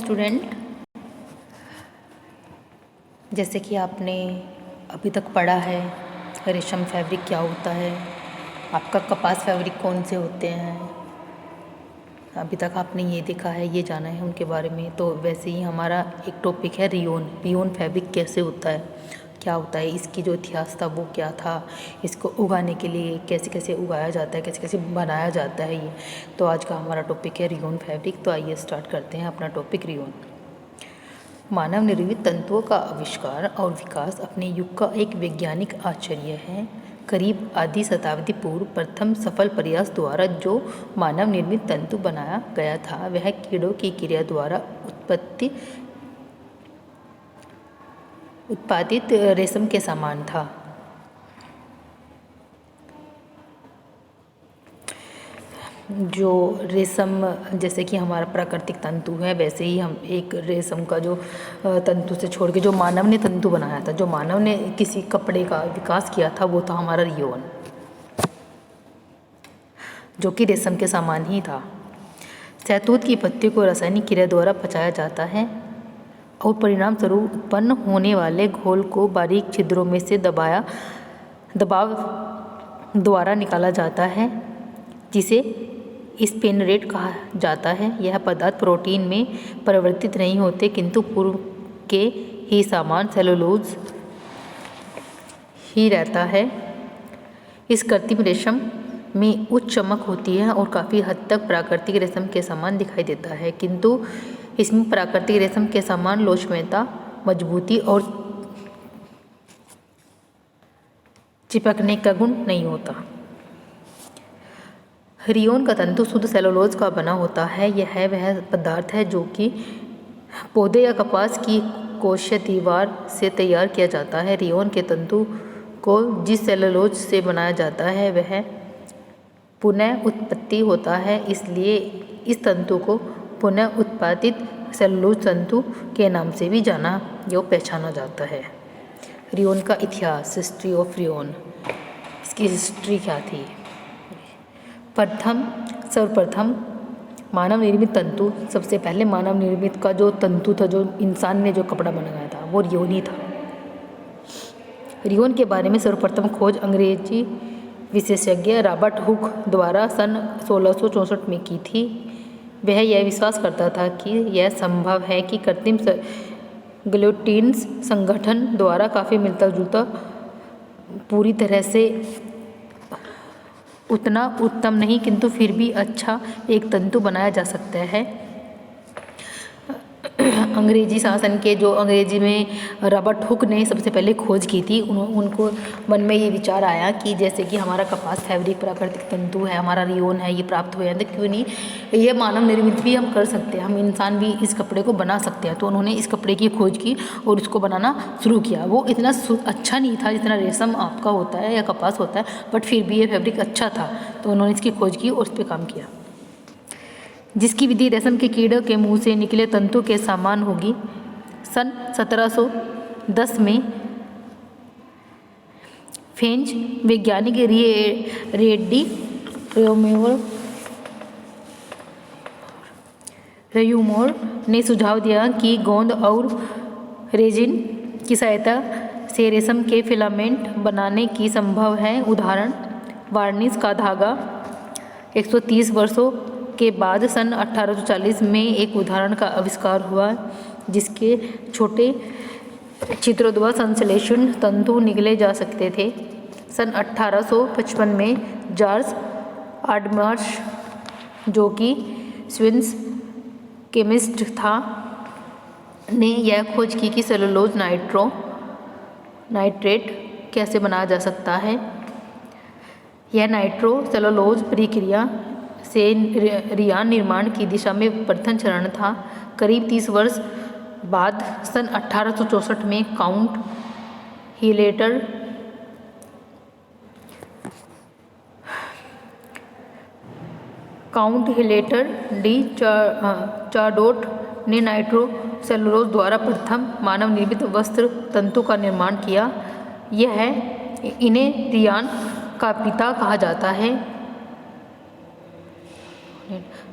Student, जैसे कि आपने अभी तक पढ़ा है रेशम फैब्रिक क्या होता है, आपका कपास फैब्रिक कौन से होते हैं, अभी तक आपने ये देखा है, ये जाना है उनके बारे में। तो वैसे ही हमारा एक टॉपिक है रियोन फैब्रिक कैसे होता है, क्या होता है, इसकी जो इतिहास था वो क्या था, इसको उगाने के लिए कैसे कैसे उगाया जाता है, कैसे कैसे बनाया जाता है ये। तो आज का हमारा टॉपिक है रियोन फैब्रिक। तो आइए स्टार्ट करते हैं अपना टॉपिक रियोन। मानव निर्मित तंतुओं का आविष्कार और विकास अपने युग का एक वैज्ञानिक आश्चर्य है। करीब आधी शताब्दी पूर्व प्रथम सफल प्रयास द्वारा जो मानव निर्मित तंतु बनाया गया था वह कीड़ों की क्रिया द्वारा उत्पादित रेशम के समान था। जो रेशम जैसे कि हमारा प्राकृतिक तंतु है, वैसे ही हम एक रेशम का जो तंतु से छोड़ के जो मानव ने तंतु बनाया था, जो मानव ने किसी कपड़े का विकास किया था, वो था हमारा रियोन, जो कि रेशम के समान ही था। शहतूत की पत्तियों को रासायनिक क्रिया द्वारा पचाया जाता है और परिणाम स्वरूप उत्पन्न होने वाले घोल को बारीक छिद्रों में से दबाव द्वारा निकाला जाता है, जिसे स्पिनरेट कहा जाता है। यह पदार्थ प्रोटीन में परिवर्तित नहीं होते, किंतु पूर्व के ही समान सेलुलोज ही रहता है। इस कृत्रिम रेशम में उच्च चमक होती है और काफ़ी हद तक प्राकृतिक रेशम के समान दिखाई देता है, किंतु इसमें प्राकृतिक रेशम के समान लोचदारता, मजबूती और चिपकने का गुण नहीं होता। रियोन का तंतु शुद्ध सेलुलोज का बना होता है। यह वह पदार्थ है जो कि पौधे या कपास की कोशीय दीवार से तैयार किया जाता है। रियोन के तंतु को जिस सेलुलोज से बनाया जाता है वह पुनः उत्पत्ति होता है, इसलिए इस तंतु को पुनः उत्पादित सेलुलोज तंतु के नाम से भी जाना या पहचाना जाता है। रियोन का इतिहास, हिस्ट्री ऑफ रियोन। इसकी हिस्ट्री क्या थी? सर्वप्रथम मानव निर्मित तंतु, सबसे पहले मानव निर्मित का जो तंतु था, जो इंसान ने जो कपड़ा बनाया था, वो रियोन ही था। रियोन के बारे में सर्वप्रथम खोज अंग्रेजी विशेषज्ञ रॉबर्ट हुक द्वारा सन 1664 में की थी। वह यह विश्वास करता था कि यह संभव है कि कृत्रिम ग्लूटिन्स संगठन द्वारा काफ़ी मिलता जुलता, पूरी तरह से उतना उत्तम नहीं किंतु फिर भी अच्छा एक तंतु बनाया जा सकता है। अंग्रेजी शासन के जो अंग्रेजी में रॉबर्ट हुक ने सबसे पहले खोज की थी, उनको मन में ये विचार आया कि जैसे कि हमारा कपास फैब्रिक प्राकृतिक तंतु है, हमारा रियोन है, ये प्राप्त हुआ है, तो क्यों नहीं ये मानव निर्मित भी हम कर सकते हैं, हम इंसान भी इस कपड़े को बना सकते हैं। तो उन्होंने इस कपड़े की खोज की और इसको बनाना शुरू किया। वो इतना अच्छा नहीं था जितना रेशम आपका होता है या कपास होता है, बट फिर भी ये फैब्रिक अच्छा था, तो उन्होंने इसकी खोज की और उस पर काम किया। जिसकी विधि रेशम के कीड़े के मुंह से निकले तंतु के समान होगी। सन 1710 में फ्रेंच वैज्ञानिक रेडी रेयूमोर ने सुझाव दिया कि गोंद और रेजिन की सहायता से रेशम के फिलामेंट बनाने की संभव है। उदाहरण वार्निश का धागा। 130 वर्षों के बाद सन 1840 में एक उदाहरण का आविष्कार हुआ जिसके छोटे छिद्रों द्वारा संश्लेषण तंतु निकले जा सकते थे। सन 1855 में जॉर्ज आडमर्श, जो कि स्विस केमिस्ट था, ने यह खोज की कि सेलुलोज नाइट्रेट कैसे बनाया जा सकता है। यह नाइट्रो सेलुलोज प्रक्रिया से रियान निर्माण की दिशा में प्रथम चरण था। करीब 30 वर्ष बाद सन 1864 में काउंट हिलेटर डी चार्डोट ने नाइट्रो सेलुलोज द्वारा प्रथम मानव निर्मित वस्त्र तंतु का निर्माण किया। इन्हें रियान का पिता कहा जाता है।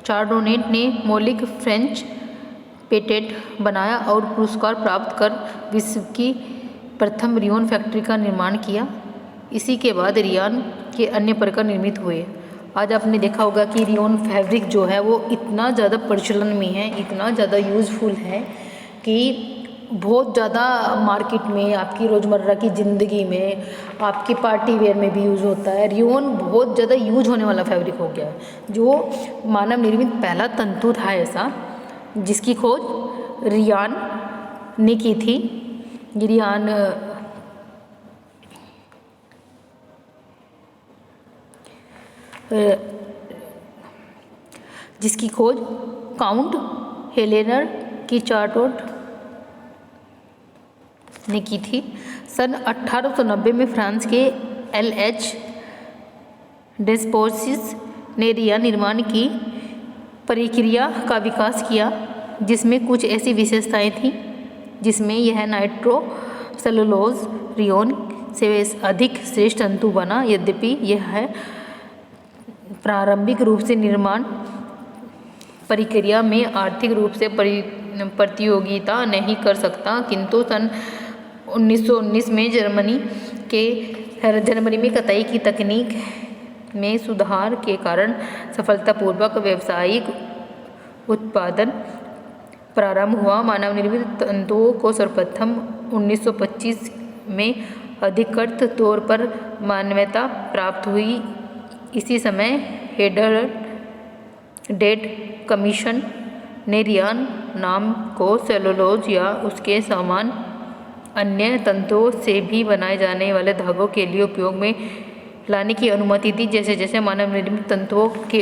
चार्डोनेट ने मौलिक फ्रेंच पेटेंट बनाया और पुरस्कार प्राप्त कर विश्व की प्रथम रियोन फैक्ट्री का निर्माण किया। इसी के बाद रियान के अन्य प्रकार निर्मित हुए। आज आपने देखा होगा कि रियोन फैब्रिक जो है वो इतना ज़्यादा प्रचलन में है, इतना ज़्यादा यूज़फुल है कि बहुत ज़्यादा मार्केट में, आपकी रोज़मर्रा की ज़िंदगी में, आपकी पार्टी वेयर में भी यूज़ होता है। रियोन बहुत ज़्यादा यूज होने वाला फैब्रिक हो गया है, जो मानव निर्मित पहला तंतु था ऐसा जिसकी खोज रियान ने की थी। रियान जिसकी खोज काउंट हेलेनर की चार्टोट ने की थी। सन 1890 में फ्रांस के LH डेस्पोसिस ने रियान निर्माण की प्रक्रिया का विकास किया, जिसमें कुछ ऐसी विशेषताएं थीं जिसमें यह नाइट्रो सेलुलोज रियोन से अधिक श्रेष्ठ तंतु बना। यद्यपि यह प्रारंभिक रूप से निर्माण प्रक्रिया में आर्थिक रूप से प्रतियोगिता नहीं कर सकता, किंतु सन 1919 में जर्मनी में कताई की तकनीक में सुधार के कारण सफलतापूर्वक व्यावसायिक उत्पादन प्रारंभ हुआ। मानव निर्मित तंतुओं को सर्वप्रथम 1925 में अधिकृत तौर पर मान्यता प्राप्त हुई। इसी समय हेडरडेट कमीशन ने रियान नाम को सेलुलोज या उसके समान अन्य तंतुओं से भी बनाए जाने वाले धागों के लिए उपयोग में लाने की अनुमति दी। जैसे जैसे मानव निर्मित तंतुओं के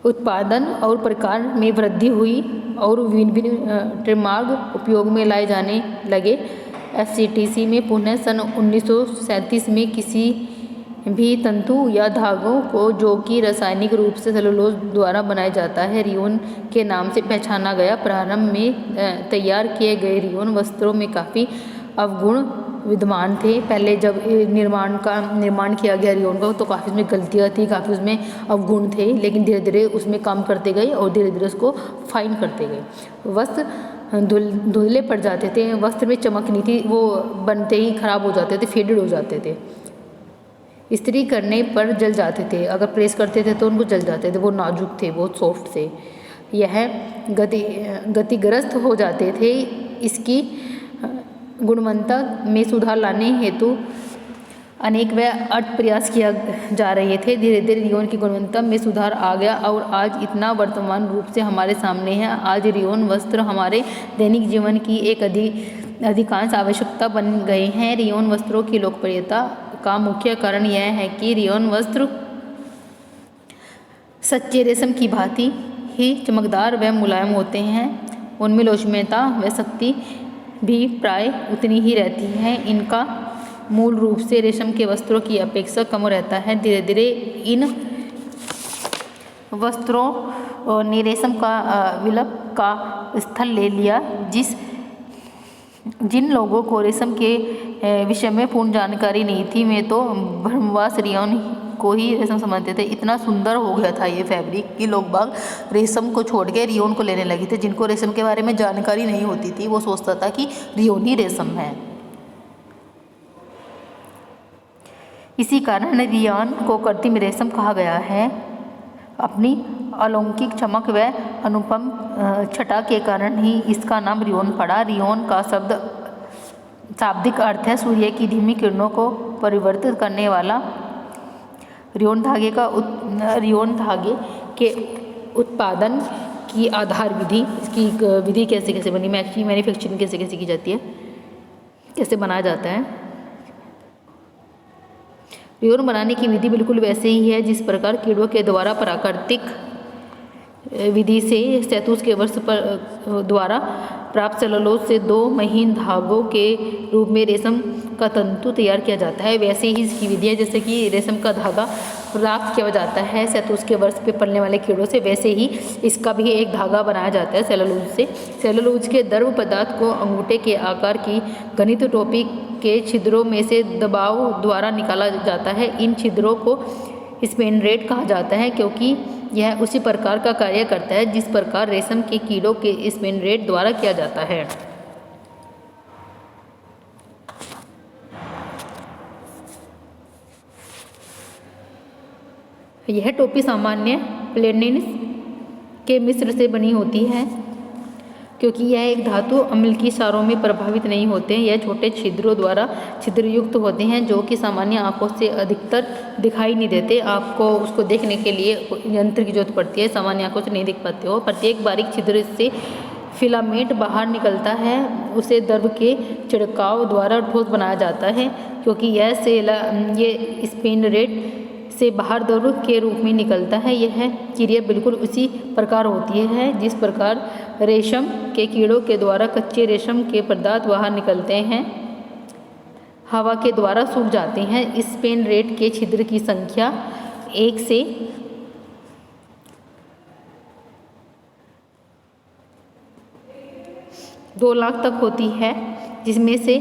उत्पादन और प्रकार में वृद्धि हुई और विभिन्न ट्रेडमार्क उपयोग में लाए जाने लगे, FCTC में पुनः सन 1937 में किसी भी तंतु या धागों को जो कि रासायनिक रूप से सेलुलोज द्वारा बनाया जाता है रियोन के नाम से पहचाना गया। प्रारंभ में तैयार किए गए रियोन वस्त्रों में काफ़ी अवगुण विद्यमान थे। पहले जब निर्माण किया गया रियोन का तो काफ़ी उसमें गलतियाँ थी, काफ़ी उसमें अवगुण थे, लेकिन धीरे धीरे उसमें काम करते गए और धीरे धीरे उसको फाइन करते गए। वस्त्र धुंधले पड़ जाते थे, वस्त्र में चमक नहीं थी, वो बनते ही खराब हो जाते थे, फेडेड हो जाते थे, इस्त्री करने पर जल जाते थे, अगर प्रेस करते थे तो उनको जल जाते थे, वो नाजुक थे, बहुत सॉफ्ट थे, यह गतिग्रस्त हो जाते थे। इसकी गुणवत्ता में सुधार लाने हेतु अनेक व अट प्रयास किया जा रहे थे। धीरे धीरे रियोन की गुणवत्ता में सुधार आ गया और आज इतना वर्तमान रूप से हमारे सामने है। आज रियोन वस्त्र हमारे दैनिक जीवन की एक अधिकांश आवश्यकता बन गए हैं। रियोन वस्त्रों की लोकप्रियता का मुख्य कारण यह है कि रियोन वस्त्र सच्चे रेशम की भांति ही चमकदार व मुलायम होते हैं। उनमें लोचदारता व शक्ति भी प्राय उतनी ही रहती है। इनका मूल रूप से रेशम के वस्त्रों की अपेक्षा कम रहता है। धीरे धीरे इन वस्त्रों ने रेशम का विकल्प का स्थल ले लिया। जिन लोगों को रेशम के विषय में पूर्ण जानकारी नहीं थी, वे तो भरमवास रियोन को ही रेशम समझते थे। इतना सुंदर हो गया था ये फैब्रिक कि लोग बाग रेशम को छोड़ के रियोन को लेने लगे थे। जिनको रेशम के बारे में जानकारी नहीं होती थी वो सोचता था कि रियोन ही रेशम है। इसी कारण रियान को कृत्रिम रेशम कहा गया है। अपनी अलौकिक चमक व अनुपम छटा के कारण ही इसका नाम रियोन पड़ा। रियोन का शाब्दिक अर्थ है सूर्य की धीमी किरणों को परिवर्तित करने वाला। रियोन धागे के उत्पादन की आधार विधि, इसकी विधि कैसे कैसे बनी, मैन्युफैक्चरिंग कैसे कैसे की जाती है, कैसे बनाया जाता है। रियोन बनाने की विधि बिल्कुल वैसे ही है जिस प्रकार कीड़ों के द्वारा प्राकृतिक विधि से शहतूत के वस्त्र पर द्वारा प्राप्त सेलुलोज से दो महीन धागों के रूप में रेशम का तंतु तैयार किया जाता है, वैसे ही इसकी विधि है। जैसे कि रेशम का धागा प्राप्त किया जाता है शहतूत के वस्त्र पर पलने वाले कीड़ों से, वैसे ही इसका भी एक धागा बनाया जाता है सेलुलोज से। सेलुलोज के द्रव पदार्थ को अंगूठे के आकार की घनित टोपी के छिद्रों में से दबाव द्वारा निकाला जाता है। इन छिद्रों को स्पिन रेट कहा जाता है, क्योंकि यह उसी प्रकार का कार्य करता है जिस प्रकार रेशम के कीड़ों के स्पिन रेट द्वारा किया जाता है। यह टोपी सामान्य प्लेनिस के मिश्र से बनी होती है, क्योंकि यह एक धातु अम्ल की क्षारों में प्रभावित नहीं होते हैं। यह छोटे छिद्रों द्वारा छिद्रयुक्त होते हैं, जो कि सामान्य आंखों से अधिकतर दिखाई नहीं देते। आपको उसको देखने के लिए यंत्र की जरूरत पड़ती है, सामान्य आंखों से नहीं दिख पाते हो। प्रत्येक बारीक छिद्र से फिलामेंट बाहर निकलता है, उसे द्रव के छिड़काव द्वारा ठोस बनाया जाता है, क्योंकि ये स्पिन रेट से बाहर द्रव के रूप में निकलता है। यह क्रिया बिल्कुल उसी प्रकार होती है जिस प्रकार रेशम के कीड़ों के द्वारा कच्चे रेशम के पदार्थ बाहर निकलते हैं, हवा के द्वारा सूख जाते हैं। स्पिन रेट के छिद्र की संख्या 1 से 2 लाख तक होती है, जिसमें से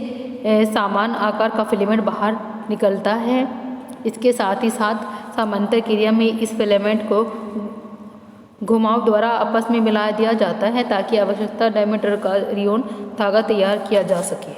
समान आकार का फिलामेंट बाहर निकलता है। इसके साथ ही साथ समांतर क्रिया में इस फिलामेंट को घुमाव द्वारा आपस में मिला दिया जाता है, ताकि आवश्यकता डायमीटर का रियोन धागा तैयार किया जा सके।